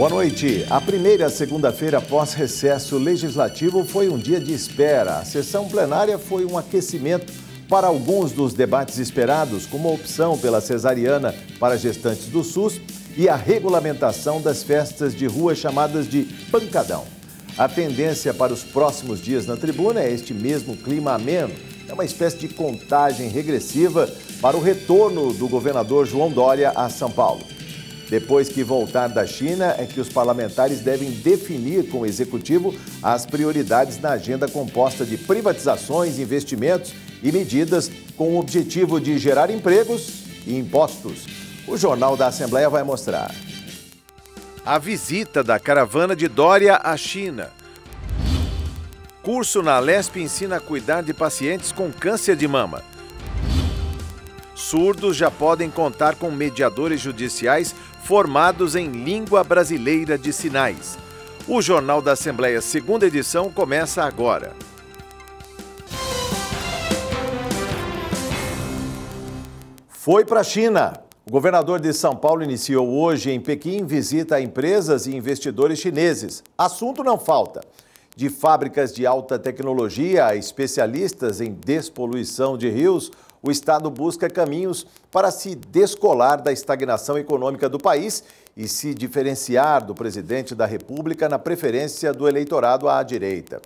Boa noite. A primeira segunda-feira após recesso legislativo foi um dia de espera. A sessão plenária foi um aquecimento para alguns dos debates esperados, como a opção pela cesariana para gestantes do SUS e a regulamentação das festas de rua chamadas de pancadão. A tendência para os próximos dias na tribuna é este mesmo clima ameno. É uma espécie de contagem regressiva para o retorno do governador João Dória a São Paulo. Depois que voltar da China, é que os parlamentares devem definir com o Executivo as prioridades na agenda composta de privatizações, investimentos e medidas com o objetivo de gerar empregos e impostos. O Jornal da Assembleia vai mostrar. A visita da caravana de Dória à China. Curso na Lesp ensina a cuidar de pacientes com câncer de mama. Surdos já podem contar com mediadores judiciais formados em língua brasileira de sinais. O Jornal da Assembleia, segunda edição, começa agora. Foi para a China. O governador de São Paulo iniciou hoje em Pequim visita a empresas e investidores chineses. Assunto não falta. De fábricas de alta tecnologia a especialistas em despoluição de rios, o Estado busca caminhos para se descolar da estagnação econômica do país e se diferenciar do presidente da República na preferência do eleitorado à direita.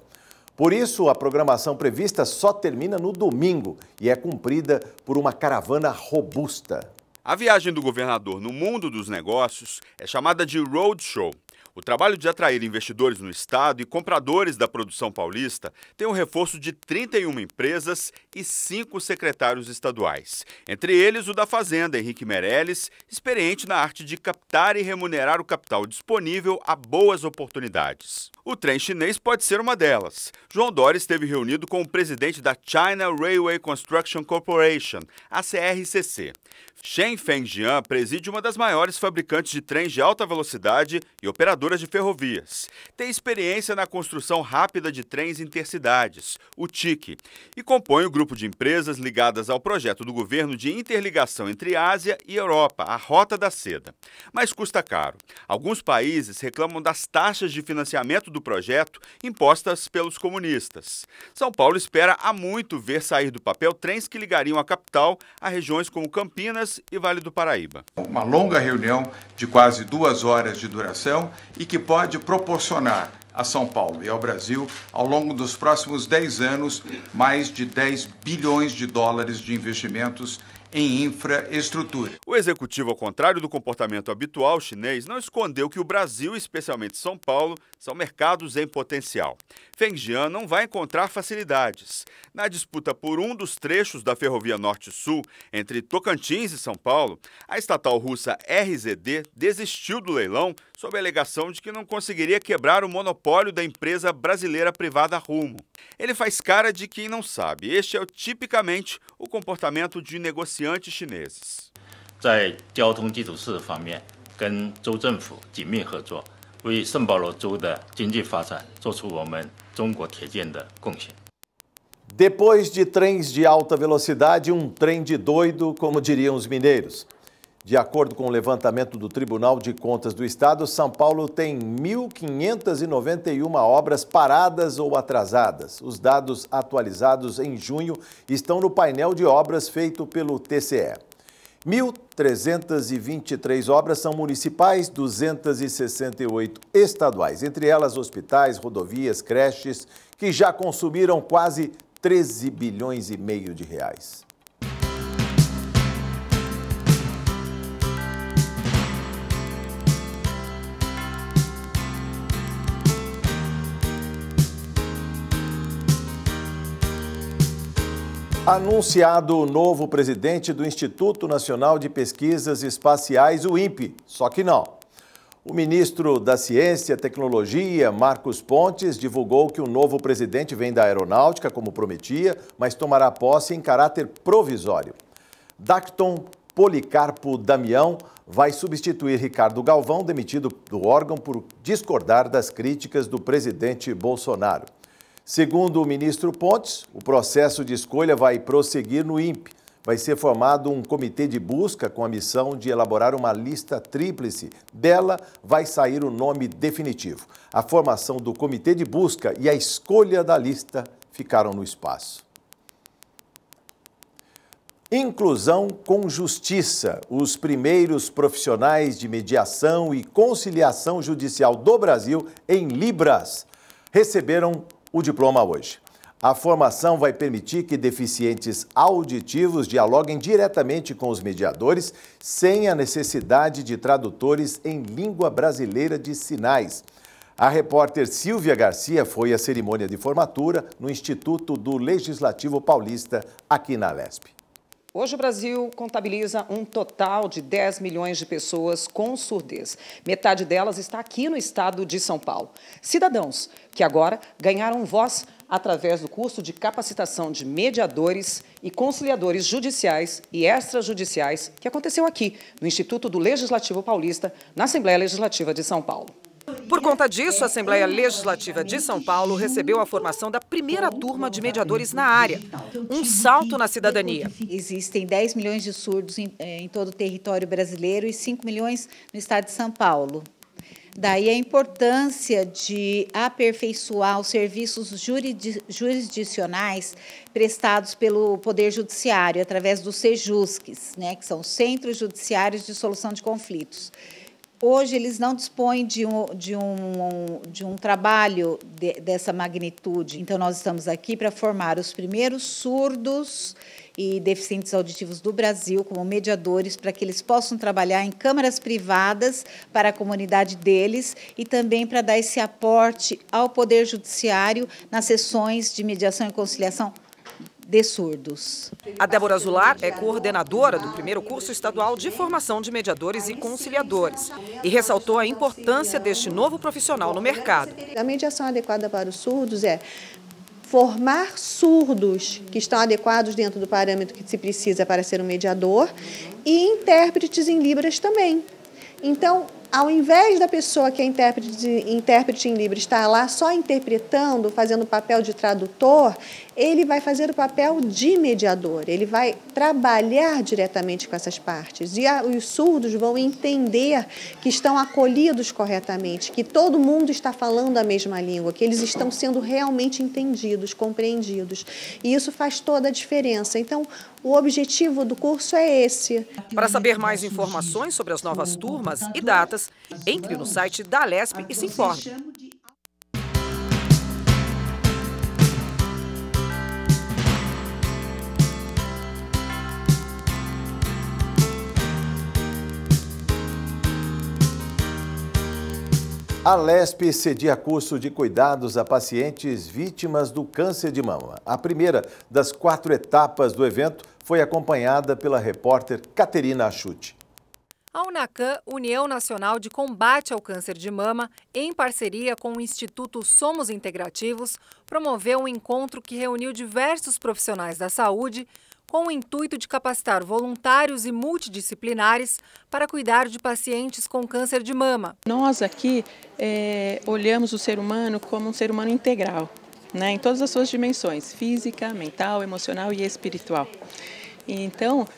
Por isso, a programação prevista só termina no domingo e é cumprida por uma caravana robusta. A viagem do governador no mundo dos negócios é chamada de roadshow. O trabalho de atrair investidores no estado e compradores da produção paulista tem um reforço de 31 empresas e 5 secretários estaduais. Entre eles, o da Fazenda, Henrique Meirelles, experiente na arte de captar e remunerar o capital disponível a boas oportunidades. O trem chinês pode ser uma delas. João Dória esteve reunido com o presidente da China Railway Construction Corporation, a CRCC. Shen Fengjian preside uma das maiores fabricantes de trens de alta velocidade e operadoras de ferrovias. Tem experiência na construção rápida de trens intercidades, o TIC, e compõe o grupo de empresas ligadas ao projeto do governo de interligação entre Ásia e Europa, a Rota da Seda. Mas custa caro. Alguns países reclamam das taxas de financiamento do projeto impostas pelos comunistas. São Paulo espera há muito ver sair do papel trens que ligariam a capital a regiões como Campinas e Vale do Paraíba. Uma longa reunião de quase 2 horas de duração e que pode proporcionar a São Paulo e ao Brasil, ao longo dos próximos 10 anos, mais de 10 bilhões de dólares de investimentos em infraestrutura. O executivo, ao contrário do comportamento habitual chinês, não escondeu que o Brasil, especialmente São Paulo, são mercados em potencial. Fengjian não vai encontrar facilidades. Na disputa por um dos trechos da Ferrovia Norte-Sul, entre Tocantins e São Paulo, a estatal russa RZD desistiu do leilão sob a alegação de que não conseguiria quebrar o monopólio da empresa brasileira privada Rumo. Ele faz cara de quem não sabe. Este é tipicamente o comportamento de negociantes chineses. 在交通基础设施方面，跟州政府紧密合作，为圣保罗州的经济发展做出我们中国铁建的贡献。 Depois de trens de alta velocidade, um trem de doido, como diriam os mineiros. De acordo com o levantamento do Tribunal de Contas do Estado, São Paulo tem 1.591 obras paradas ou atrasadas. Os dados atualizados em junho estão no painel de obras feito pelo TCE. 1.323 obras são municipais, 268 estaduais, entre elas hospitais, rodovias, creches, que já consumiram quase 13 bilhões e meio de reais. Anunciado o novo presidente do Instituto Nacional de Pesquisas Espaciais, o INPE, só que não. O ministro da Ciência e Tecnologia, Marcos Pontes, divulgou que o novo presidente vem da Aeronáutica, como prometia, mas tomará posse em caráter provisório. Dacton Policarpo Damião vai substituir Ricardo Galvão, demitido do órgão por discordar das críticas do presidente Bolsonaro. Segundo o ministro Pontes, o processo de escolha vai prosseguir no INPE. vai ser formado um comitê de busca com a missão de elaborar uma lista tríplice. Dela vai sair o nome definitivo. A formação do comitê de busca e a escolha da lista ficaram no espaço. Inclusão com Justiça. Os primeiros profissionais de mediação e conciliação judicial do Brasil em Libras receberam o diploma hoje. A formação vai permitir que deficientes auditivos dialoguem diretamente com os mediadores sem a necessidade de tradutores em língua brasileira de sinais. A repórter Silvia Garcia foi à cerimônia de formatura no Instituto do Legislativo Paulista, aqui na Alesp. Hoje o Brasil contabiliza um total de 10 milhões de pessoas com surdez. Metade delas está aqui no estado de São Paulo. Cidadãos que agora ganharam voz através do curso de capacitação de mediadores e conciliadores judiciais e extrajudiciais que aconteceu aqui no Instituto do Legislativo Paulista, na Assembleia Legislativa de São Paulo. Por conta disso, a Assembleia Legislativa de São Paulo recebeu a formação da primeira turma de mediadores na área. Um salto na cidadania. Existem 10 milhões de surdos em todo o território brasileiro e 5 milhões no estado de São Paulo. Daí a importância de aperfeiçoar os serviços jurisdicionais prestados pelo Poder Judiciário, através dos CEJUSCs, né, que são Centros Judiciários de Solução de Conflitos. Hoje, eles não dispõem de um trabalho dessa magnitude. Então, nós estamos aqui para formar os primeiros surdos e deficientes auditivos do Brasil como mediadores, para que eles possam trabalhar em câmaras privadas para a comunidade deles e também para dar esse aporte ao Poder Judiciário nas sessões de mediação e conciliação de surdos. A Débora Zular é coordenadora do primeiro curso estadual de formação de mediadores e conciliadores e ressaltou a importância deste novo profissional no mercado. A mediação adequada para os surdos é formar surdos que estão adequados dentro do parâmetro que se precisa para ser um mediador e intérpretes em Libras também. Então, ao invés da pessoa que é intérprete em Libras estar lá só interpretando, fazendo o papel de tradutor, ele vai fazer o papel de mediador, ele vai trabalhar diretamente com essas partes. E os surdos vão entender que estão acolhidos corretamente, que todo mundo está falando a mesma língua, que eles estão sendo realmente entendidos, compreendidos. E isso faz toda a diferença. Então, o objetivo do curso é esse. Para saber mais informações sobre as novas turmas e datas, entre no site da Alesp e se informe. A Alesp cedia curso de cuidados a pacientes vítimas do câncer de mama. A primeira das 4 etapas do evento foi acompanhada pela repórter Caterina Achuti. A UNACAM, União Nacional de Combate ao Câncer de Mama, em parceria com o Instituto Somos Integrativos, promoveu um encontro que reuniu diversos profissionais da saúde com o intuito de capacitar voluntários e multidisciplinares para cuidar de pacientes com câncer de mama. Nós aqui olhamos o ser humano como um ser humano integral, né, em todas as suas dimensões, física, mental, emocional e espiritual. Então,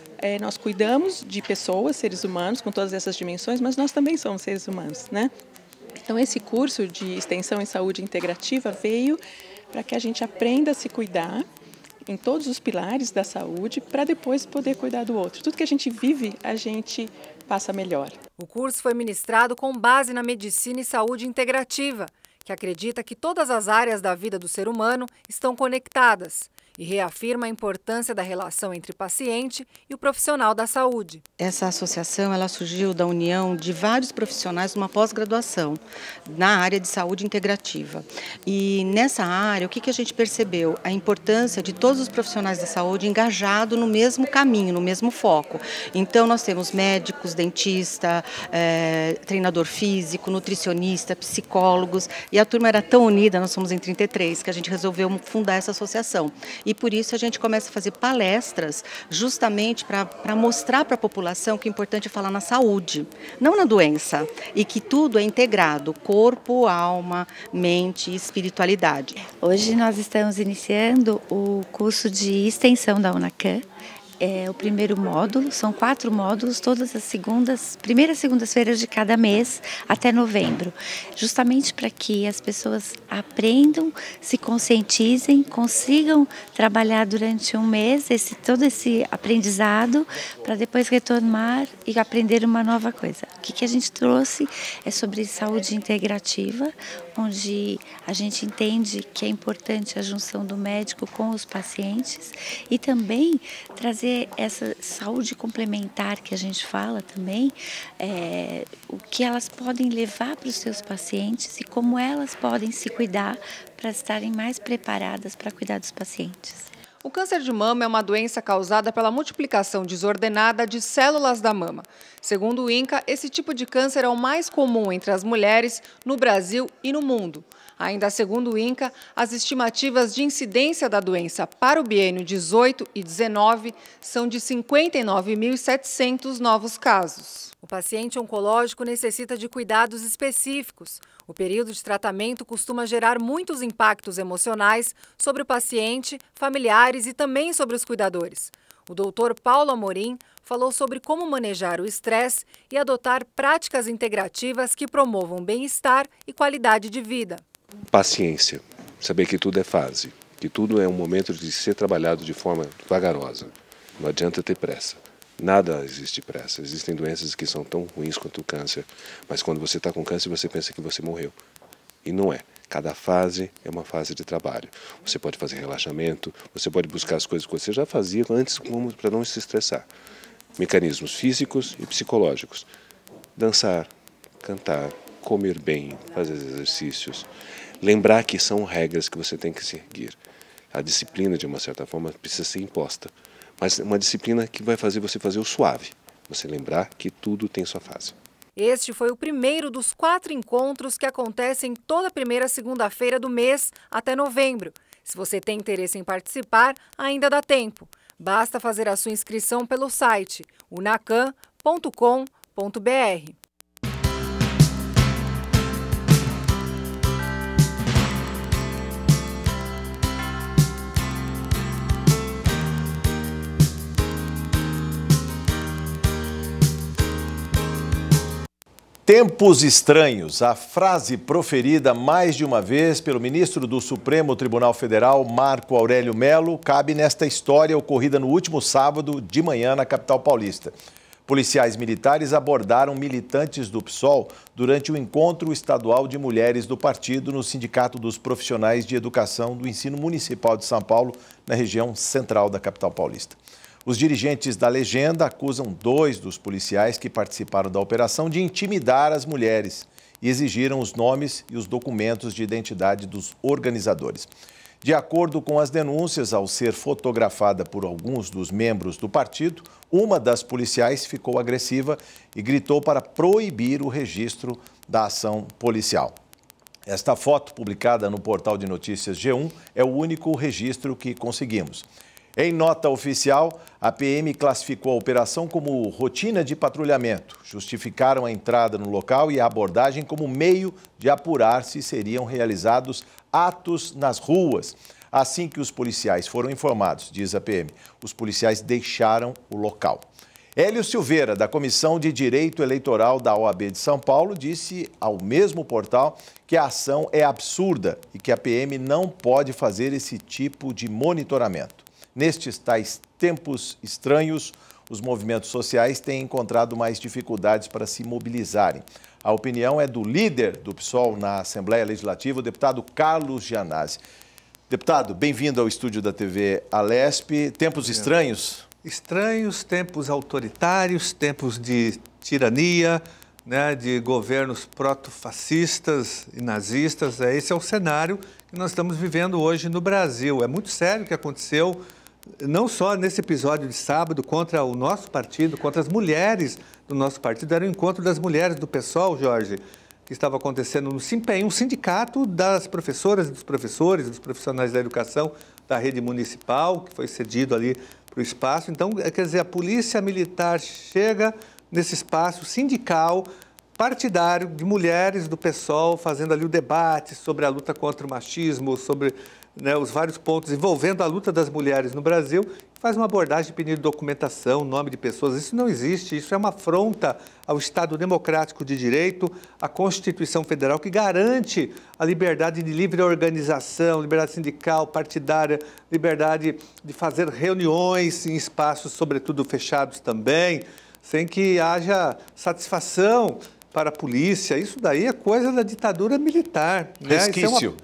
nós cuidamos de pessoas, seres humanos, com todas essas dimensões, mas nós também somos seres humanos, né? Então, esse curso de extensão em saúde integrativa veio para que a gente aprenda a se cuidar em todos os pilares da saúde, para depois poder cuidar do outro. Tudo que a gente vive, a gente passa melhor. O curso foi ministrado com base na medicina e saúde integrativa, que acredita que todas as áreas da vida do ser humano estão conectadas e reafirma a importância da relação entre paciente e o profissional da saúde. Essa associação ela surgiu da união de vários profissionais numa pós-graduação na área de saúde integrativa. E nessa área, o que a gente percebeu? A importância de todos os profissionais da saúde engajados no mesmo caminho, no mesmo foco. Então, nós temos médicos, dentista, treinador físico, nutricionista, psicólogos. E a turma era tão unida, nós somos em 33, que a gente resolveu fundar essa associação. E por isso a gente começa a fazer palestras justamente para mostrar para a população que o importante é falar na saúde, não na doença, e que tudo é integrado, corpo, alma, mente e espiritualidade. Hoje nós estamos iniciando o curso de extensão da UNACAM o primeiro módulo, são 4 módulos, todas as primeiras segundas-feiras de cada mês até novembro, justamente para que as pessoas aprendam, se conscientizem, consigam trabalhar durante um mês todo esse aprendizado para depois retornar e aprender uma nova coisa. O que a gente trouxe é sobre saúde integrativa, onde a gente entende que é importante a junção do médico com os pacientes e também trazer essa saúde complementar que a gente fala também, o que elas podem levar para os seus pacientes e como elas podem se cuidar para estarem mais preparadas para cuidar dos pacientes. O câncer de mama é uma doença causada pela multiplicação desordenada de células da mama. Segundo o INCA, esse tipo de câncer é o mais comum entre as mulheres no Brasil e no mundo. Ainda segundo o INCA, as estimativas de incidência da doença para o biênio 18 e 19 são de 59.700 novos casos. O paciente oncológico necessita de cuidados específicos. O período de tratamento costuma gerar muitos impactos emocionais sobre o paciente, familiares e também sobre os cuidadores. O doutor Paulo Amorim falou sobre como manejar o estresse e adotar práticas integrativas que promovam bem-estar e qualidade de vida. Paciência, saber que tudo é fase, que tudo é um momento de ser trabalhado de forma vagarosa. Não adianta ter pressa. Nada existe pressa. Existem doenças que são tão ruins quanto o câncer, mas quando você está com câncer você pensa que você morreu. E não é. Cada fase é uma fase de trabalho. Você pode fazer relaxamento, você pode buscar as coisas que você já fazia antes para não se estressar. Mecanismos físicos e psicológicos. Dançar, cantar, comer bem, fazer exercícios. Lembrar que são regras que você tem que seguir. A disciplina, de uma certa forma, precisa ser imposta. Mas uma disciplina que vai fazer você fazer o suave. Você lembrar que tudo tem sua fase. Este foi o primeiro dos 4 encontros que acontecem toda primeira segunda-feira do mês até novembro. Se você tem interesse em participar, ainda dá tempo. Basta fazer a sua inscrição pelo site unacan.com.br. Tempos estranhos, a frase proferida mais de uma vez pelo ministro do Supremo Tribunal Federal, Marco Aurélio Mello, cabe nesta história ocorrida no último sábado de manhã na capital paulista. Policiais militares abordaram militantes do PSOL durante o encontro estadual de mulheres do partido no Sindicato dos Profissionais de Educação do Ensino Municipal de São Paulo, na região central da capital paulista. Os dirigentes da legenda acusam 2 dos policiais que participaram da operação de intimidar as mulheres e exigiram os nomes e os documentos de identidade dos organizadores. De acordo com as denúncias, ao ser fotografada por alguns dos membros do partido, uma das policiais ficou agressiva e gritou para proibir o registro da ação policial. Esta foto, publicada no portal de notícias G1, é o único registro que conseguimos. Em nota oficial, a PM classificou a operação como rotina de patrulhamento. Justificaram a entrada no local e a abordagem como meio de apurar se seriam realizados atos nas ruas. Assim que os policiais foram informados, diz a PM, os policiais deixaram o local. Hélio Silveira, da Comissão de Direito Eleitoral da OAB de São Paulo, disse ao mesmo portal que a ação é absurda e que a PM não pode fazer esse tipo de monitoramento. Nestes tais tempos estranhos, os movimentos sociais têm encontrado mais dificuldades para se mobilizarem. A opinião é do líder do PSOL na Assembleia Legislativa, o deputado Carlos Gianazzi. Deputado, bem-vindo ao estúdio da TV Alesp. Tempos estranhos? Estranhos, tempos autoritários, tempos de tirania, né, de governos protofascistas e nazistas. Esse é o cenário que nós estamos vivendo hoje no Brasil. É muito sério o que aconteceu, não só nesse episódio de sábado contra o nosso partido, contra as mulheres do nosso partido. Era o encontro das mulheres do PSOL, Jorge, que estava acontecendo no SIMPEM, um sindicato das professoras e dos professores, dos profissionais da educação da rede municipal, que foi cedido ali para o espaço. Então, quer dizer, a polícia militar chega nesse espaço sindical, partidário, de mulheres do PSOL, fazendo ali o debate sobre a luta contra o machismo, sobre né, os vários pontos envolvendo a luta das mulheres no Brasil, faz uma abordagem pedindo documentação, nome de pessoas. Isso não existe, isso é uma afronta ao Estado democrático de direito, à Constituição Federal, que garante a liberdade de livre organização, liberdade sindical, partidária, liberdade de fazer reuniões em espaços, sobretudo fechados também, sem que haja satisfação para a polícia. Isso daí é coisa da ditadura militar. Né?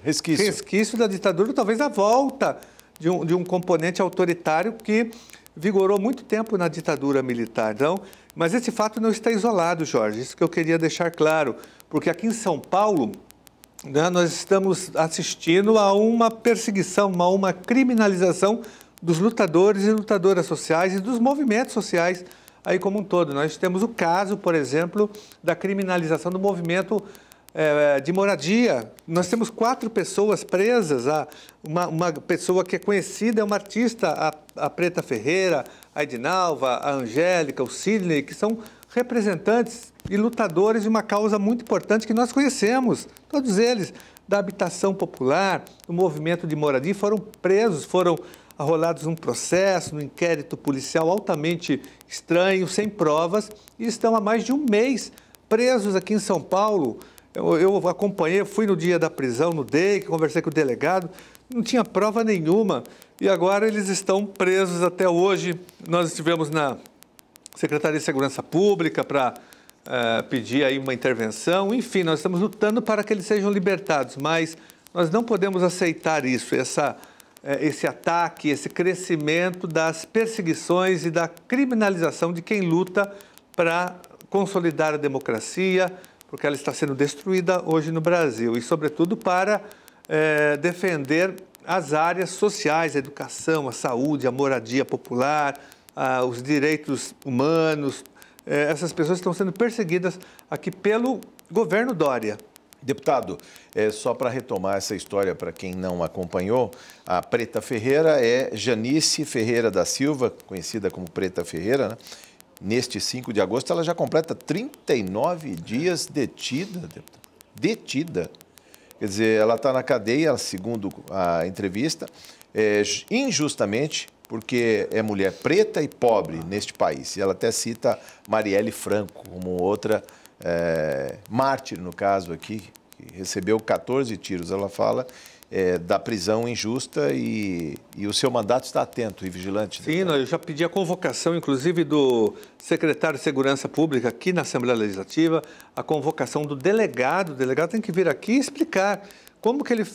Resquício da ditadura, talvez a volta de um componente autoritário que vigorou muito tempo na ditadura militar. Então, mas esse fato não está isolado, Jorge, isso que eu queria deixar claro, porque aqui em São Paulo, né, nós estamos assistindo a uma perseguição, a uma criminalização dos lutadores e lutadoras sociais e dos movimentos sociais aí como um todo. Nós temos o caso, por exemplo, da criminalização do movimento de moradia. Nós temos 4 pessoas presas, uma pessoa que é conhecida, é uma artista, a Preta Ferreira, a Edinalva, a Angélica, o Sidney, que são representantes e lutadores de uma causa muito importante que nós conhecemos, todos eles, da habitação popular, do movimento de moradia, foram presos, foram arrolados num processo, num inquérito policial altamente estranho, sem provas, e estão há mais de um mês presos aqui em São Paulo. Eu acompanhei, fui no dia da prisão, no DEIC, conversei com o delegado, não tinha prova nenhuma, e agora eles estão presos até hoje. Nós estivemos na Secretaria de Segurança Pública para pedir aí uma intervenção, enfim, nós estamos lutando para que eles sejam libertados, mas nós não podemos aceitar isso, esse ataque, esse crescimento das perseguições e da criminalização de quem luta para consolidar a democracia, porque ela está sendo destruída hoje no Brasil, e, sobretudo, para defender as áreas sociais, a educação, a saúde, a moradia popular, os direitos humanos. Essas pessoas estão sendo perseguidas aqui pelo governo Dória. Deputado, só para retomar essa história para quem não acompanhou, a Preta Ferreira é Janice Ferreira da Silva, conhecida como Preta Ferreira, né? Neste 5 de agosto, ela já completa 39 dias detida, deputado. Detida. Quer dizer, ela está na cadeia, segundo a entrevista, injustamente, porque é mulher preta e pobre neste país. E ela até cita Marielle Franco como outra mártir, no caso aqui, que recebeu 14 tiros. Ela fala da prisão injusta e o seu mandato está atento e vigilante. Sim, eu já pedi a convocação, inclusive, do secretário de Segurança Pública aqui na Assembleia Legislativa, a convocação do delegado. O delegado tem que vir aqui e explicar como que ele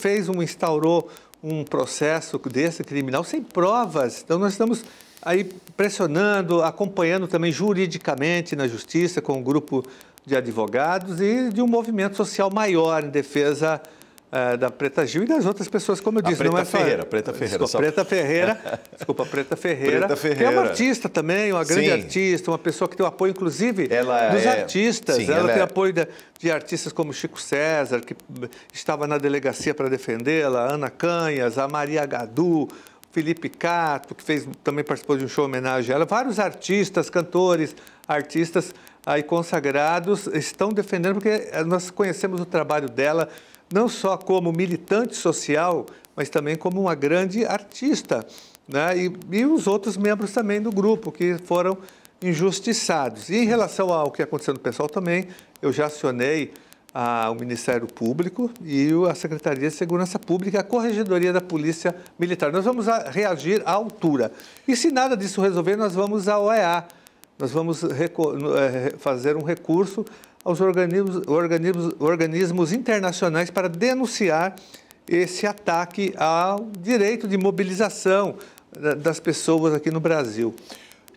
instaurou um processo desse criminal sem provas. Então, nós estamos aí pressionando, acompanhando também juridicamente na Justiça com um grupo de advogados e de um movimento social maior em defesa da Preta Gil e das outras pessoas, como eu disse. Preta Ferreira. Preta Ferreira, que é uma artista também, uma grande artista, uma pessoa que tem o apoio, inclusive, dos artistas. Sim, ela tem apoio de artistas como Chico César, que estava na delegacia para defendê-la, Ana Canhas, a Maria Gadu, Felipe Cato, que também participou de um show em homenagem a ela. Vários artistas, cantores, artistas aí consagrados estão defendendo, porque nós conhecemos o trabalho dela, não só como militante social, mas também como uma grande artista, né? E os outros membros também do grupo que foram injustiçados. E em relação ao que aconteceu no pessoal também, eu já acionei o Ministério Público e a Secretaria de Segurança Pública, a Corregedoria da Polícia Militar. Nós vamos reagir à altura. E se nada disso resolver, nós vamos à OEA. Nós vamos fazer um recurso aos organismos internacionais para denunciar esse ataque ao direito de mobilização das pessoas aqui no Brasil.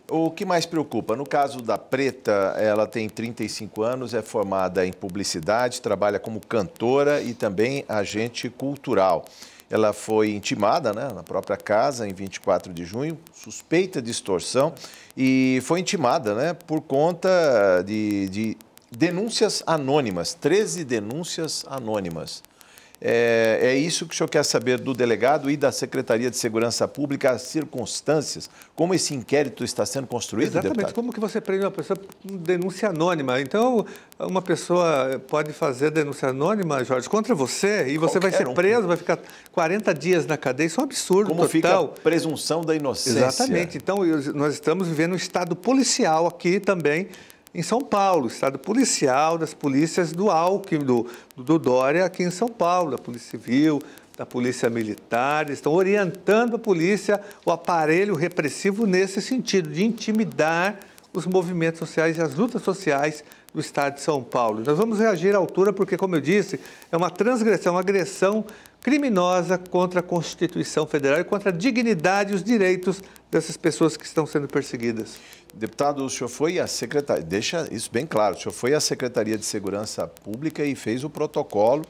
O que mais preocupa? No caso da Preta, ela tem 35 anos, é formada em publicidade, trabalha como cantora e também agente cultural. Ela foi intimada, né, na própria casa em 24 de junho, suspeita de extorsão, e foi intimada, né, por conta de denúncias anônimas, 13 denúncias anônimas. É isso que o senhor quer saber do delegado e da Secretaria de Segurança Pública, as circunstâncias, como esse inquérito está sendo construído, Exatamente, deputado? como que você prende uma pessoa com denúncia anônima? Então, uma pessoa pode fazer denúncia anônima, Jorge, contra você e você vai ser preso, vai ficar 40 dias na cadeia. Isso é um absurdo como total. Fica a presunção da inocência. Exatamente. Então, nós estamos vivendo um estado policial aqui também em São Paulo, estado policial das polícias do Alckmin, do Dória aqui em São Paulo, da Polícia Civil, da Polícia Militar, estão orientando a polícia, o aparelho repressivo nesse sentido, de intimidar os movimentos sociais e as lutas sociais do estado de São Paulo. Nós vamos reagir à altura porque, como eu disse, é uma transgressão, uma agressão criminosa contra a Constituição Federal e contra a dignidade e os direitos dessas pessoas que estão sendo perseguidas. Deputado, o senhor foi à Secretaria, deixa isso bem claro, o senhor foi à Secretaria de Segurança Pública e fez o protocolo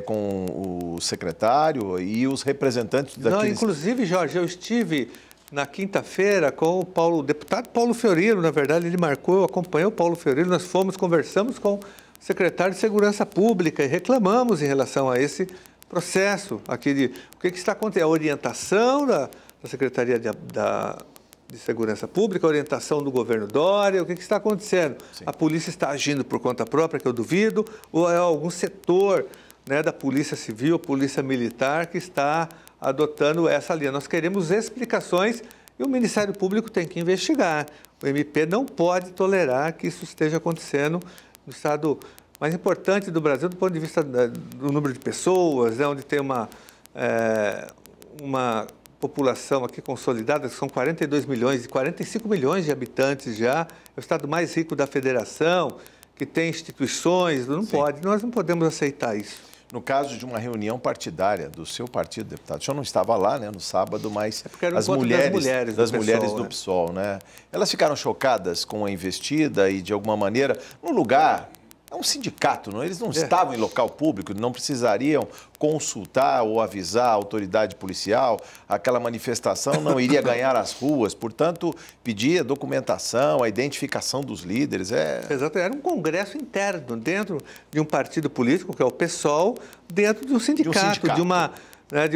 com o secretário e os representantes daqueles... Não, inclusive, Jorge, eu estive na quinta-feira com o deputado Paulo Fiorilo, na verdade, ele marcou, eu acompanhei o Paulo Fiorilo, nós conversamos com o secretário de Segurança Pública e reclamamos em relação a esse processo aqui de o que está acontecendo, a orientação da Secretaria de Segurança Pública, a orientação do governo Dória, o que está acontecendo? Sim. A polícia está agindo por conta própria, que eu duvido, ou é algum setor, né, da Polícia Civil, Polícia Militar, que está adotando essa linha? Nós queremos explicações e o Ministério Público tem que investigar. O MP não pode tolerar que isso esteja acontecendo no estado mais importante do Brasil, do ponto de vista do número de pessoas, né, onde tem uma população aqui consolidada, que são 42 milhões, 45 milhões de habitantes já, é o estado mais rico da federação, que tem instituições, não pode, nós não podemos aceitar isso. No caso de uma reunião partidária do seu partido, deputado, o senhor não estava lá, né, no sábado, mas as mulheres do PSOL, né? Elas ficaram chocadas com a investida e, de alguma maneira, no lugar... É um sindicato, não? Eles não estavam em local público, não precisariam consultar ou avisar a autoridade policial, aquela manifestação não iria ganhar as ruas, portanto, pedia documentação, a identificação dos líderes. Exato, era um congresso interno, dentro de um partido político, que é o PSOL, dentro de um sindicato, de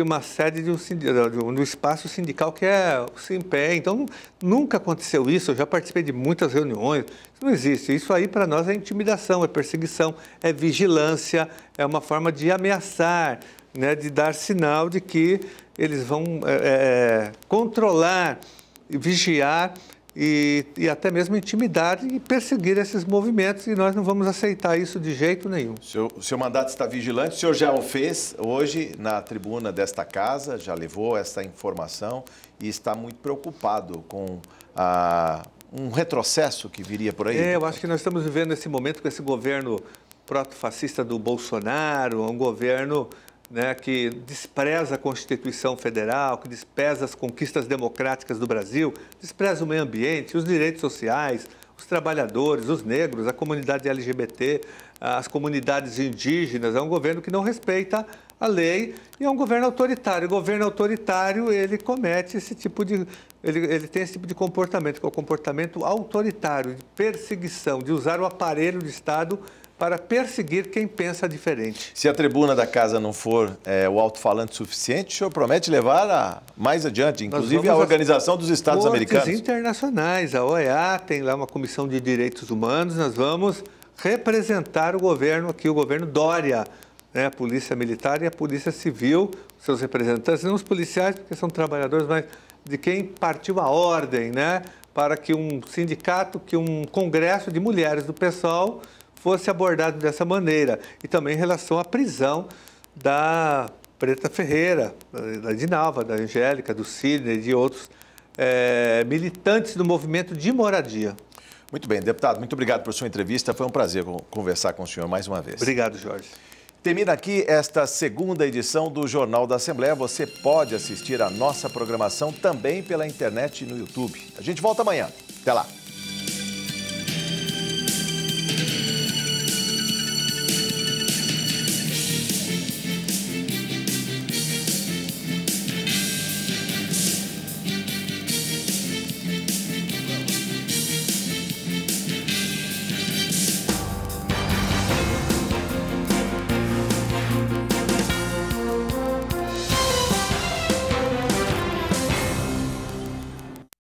uma sede do espaço sindical que é o Simpé. Então, nunca aconteceu isso, eu já participei de muitas reuniões, isso não existe. Isso aí, para nós, é intimidação, é perseguição, é vigilância, é uma forma de ameaçar, né, de dar sinal de que eles vão controlar, vigiar e até mesmo intimidar e perseguir esses movimentos, e nós não vamos aceitar isso de jeito nenhum. O seu mandato está vigilante, o senhor já o fez hoje na tribuna desta casa, já levou essa informação e está muito preocupado com um retrocesso que viria por aí? Eu acho que nós estamos vivendo esse momento com esse governo proto-fascista do Bolsonaro, um governo, né, que despreza a Constituição Federal, que despreza as conquistas democráticas do Brasil, despreza o meio ambiente, os direitos sociais, os trabalhadores, os negros, a comunidade LGBT, as comunidades indígenas. É um governo que não respeita a lei e é um governo autoritário. O governo autoritário, ele comete esse tipo de... Ele tem esse tipo de comportamento, que é o comportamento autoritário, de perseguição, de usar o aparelho do Estado para perseguir quem pensa diferente. Se a tribuna da casa não for o alto-falante suficiente, o senhor promete levar mais adiante, inclusive a Organização dos Estados Americanos. Internacionais, a OEA tem lá uma comissão de direitos humanos, nós vamos representar o governo aqui, o governo Dória, né, a Polícia Militar e a Polícia Civil, seus representantes, não os policiais, porque são trabalhadores, mas de quem partiu a ordem, né, para que um sindicato, que um congresso de mulheres do PSOL fosse abordado dessa maneira. E também em relação à prisão da Preta Ferreira, da Edinalva, da Angélica, do Sidney e de outros militantes do movimento de moradia. Muito bem, deputado, muito obrigado por sua entrevista. Foi um prazer conversar com o senhor mais uma vez. Obrigado, Jorge. Termina aqui esta segunda edição do Jornal da Assembleia. Você pode assistir a nossa programação também pela internet e no YouTube. A gente volta amanhã. Até lá.